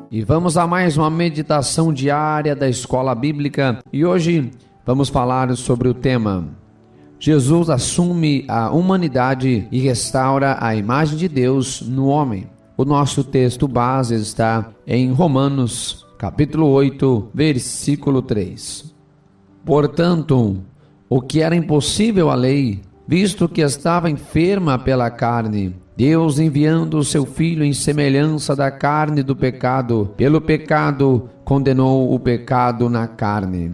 E vamos a mais uma meditação diária da Escola Bíblica. E hoje vamos falar sobre o tema: Jesus assume a humanidade e restaura a imagem de Deus no homem. O nosso texto base está em Romanos, capítulo 8, versículo 3. Portanto, o que era impossível à lei, visto que estava enferma pela carne, Deus, enviando o seu Filho em semelhança da carne do pecado, pelo pecado condenou o pecado na carne.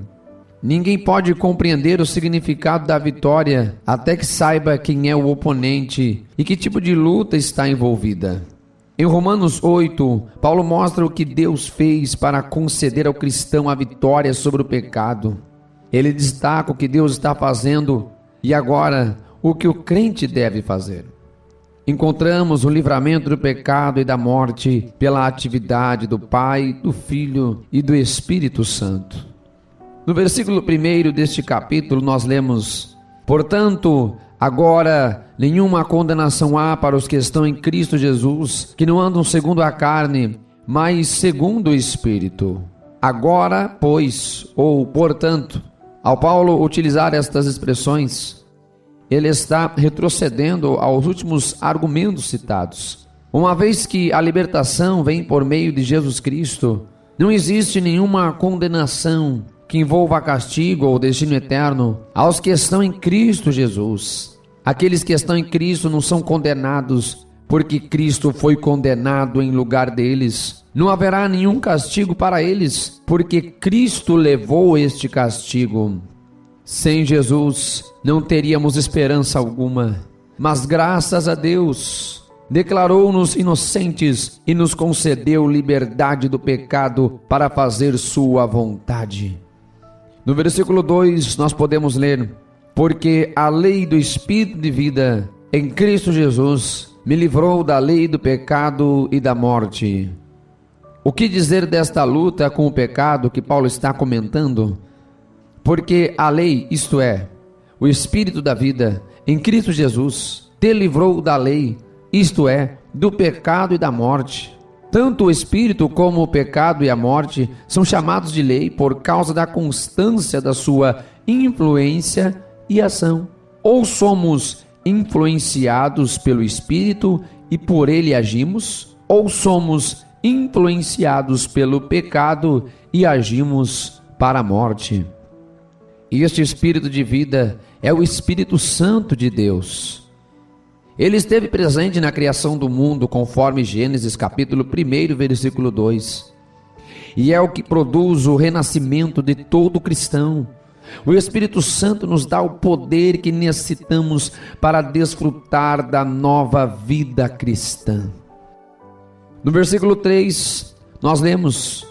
Ninguém pode compreender o significado da vitória até que saiba quem é o oponente e que tipo de luta está envolvida. Em Romanos 8, Paulo mostra o que Deus fez para conceder ao cristão a vitória sobre o pecado. Ele destaca o que Deus está fazendo e agora o que o crente deve fazer. Encontramos o livramento do pecado e da morte pela atividade do Pai, do Filho e do Espírito Santo. No versículo 1 deste capítulo nós lemos: portanto, agora nenhuma condenação há para os que estão em Cristo Jesus, que não andam segundo a carne, mas segundo o Espírito. Agora, pois, ou portanto, ao Paulo utilizar estas expressões, ele está retrocedendo aos últimos argumentos citados. Uma vez que a libertação vem por meio de Jesus Cristo, não existe nenhuma condenação que envolva castigo ou destino eterno aos que estão em Cristo Jesus. Aqueles que estão em Cristo não são condenados porque Cristo foi condenado em lugar deles. Não haverá nenhum castigo para eles porque Cristo levou este castigo. Sem Jesus não teríamos esperança alguma, mas graças a Deus declarou-nos inocentes e nos concedeu liberdade do pecado para fazer sua vontade. No versículo 2 nós podemos ler: porque a lei do Espírito de vida em Cristo Jesus me livrou da lei do pecado e da morte. O que dizer desta luta com o pecado que Paulo está comentando? Porque a lei, isto é, o Espírito da vida, em Cristo Jesus, te livrou da lei, isto é, do pecado e da morte. Tanto o Espírito como o pecado e a morte são chamados de lei por causa da constância da sua influência e ação. Ou somos influenciados pelo Espírito e por ele agimos, ou somos influenciados pelo pecado e agimos para a morte. E este Espírito de vida é o Espírito Santo de Deus. Ele esteve presente na criação do mundo, conforme Gênesis capítulo 1, versículo 2. E é o que produz o renascimento de todo cristão. O Espírito Santo nos dá o poder que necessitamos para desfrutar da nova vida cristã. No versículo 3, nós lemos: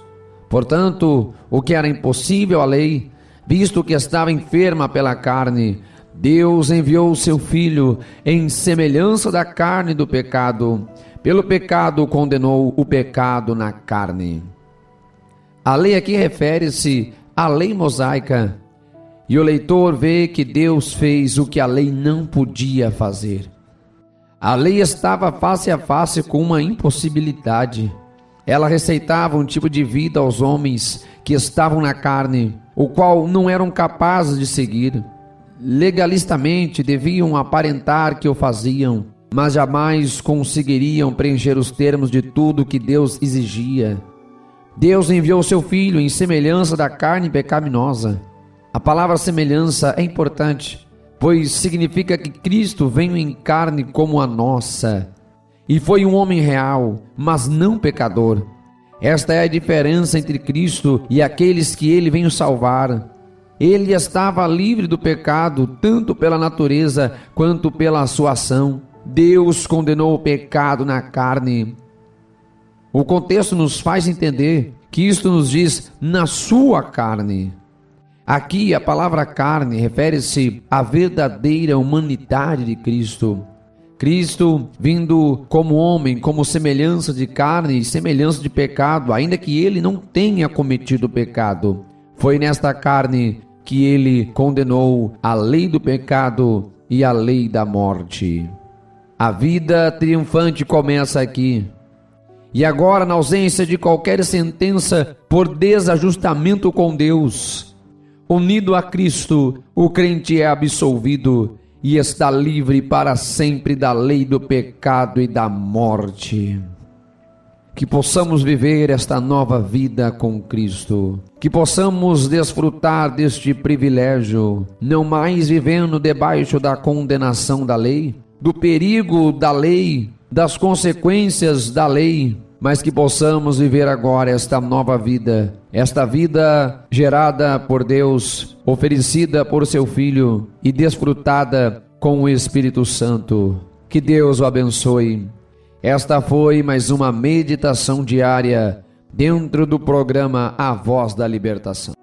portanto, o que era impossível à lei, visto que estava enferma pela carne, Deus enviou o seu Filho em semelhança da carne do pecado. Pelo pecado condenou o pecado na carne. A lei aqui refere-se à lei mosaica. E o leitor vê que Deus fez o que a lei não podia fazer. A lei estava face a face com uma impossibilidade. Ela receitava um tipo de vida aos homens que estavam na carne, o qual não eram capazes de seguir. Legalistamente deviam aparentar que o faziam, mas jamais conseguiriam preencher os termos de tudo que Deus exigia. Deus enviou seu Filho em semelhança da carne pecaminosa. A palavra semelhança é importante, pois significa que Cristo veio em carne como a nossa, e foi um homem real, mas não pecador. Esta é a diferença entre Cristo e aqueles que ele veio salvar. Ele estava livre do pecado, tanto pela natureza quanto pela sua ação. Deus condenou o pecado na carne. O contexto nos faz entender que isto nos diz na sua carne. Aqui a palavra carne refere-se à verdadeira humanidade de Cristo. Cristo, vindo como homem, como semelhança de carne e semelhança de pecado, ainda que ele não tenha cometido pecado, foi nesta carne que ele condenou a lei do pecado e a lei da morte. A vida triunfante começa aqui. E agora, na ausência de qualquer sentença por desajustamento com Deus, unido a Cristo, o crente é absolvido e está livre para sempre da lei do pecado e da morte. Que possamos viver esta nova vida com Cristo, que possamos desfrutar deste privilégio, não mais vivendo debaixo da condenação da lei, do perigo da lei, das consequências da lei, mas que possamos viver agora esta nova vida, esta vida gerada por Deus, oferecida por seu Filho e desfrutada com o Espírito Santo. Que Deus o abençoe. Esta foi mais uma meditação diária dentro do programa A Voz da Libertação.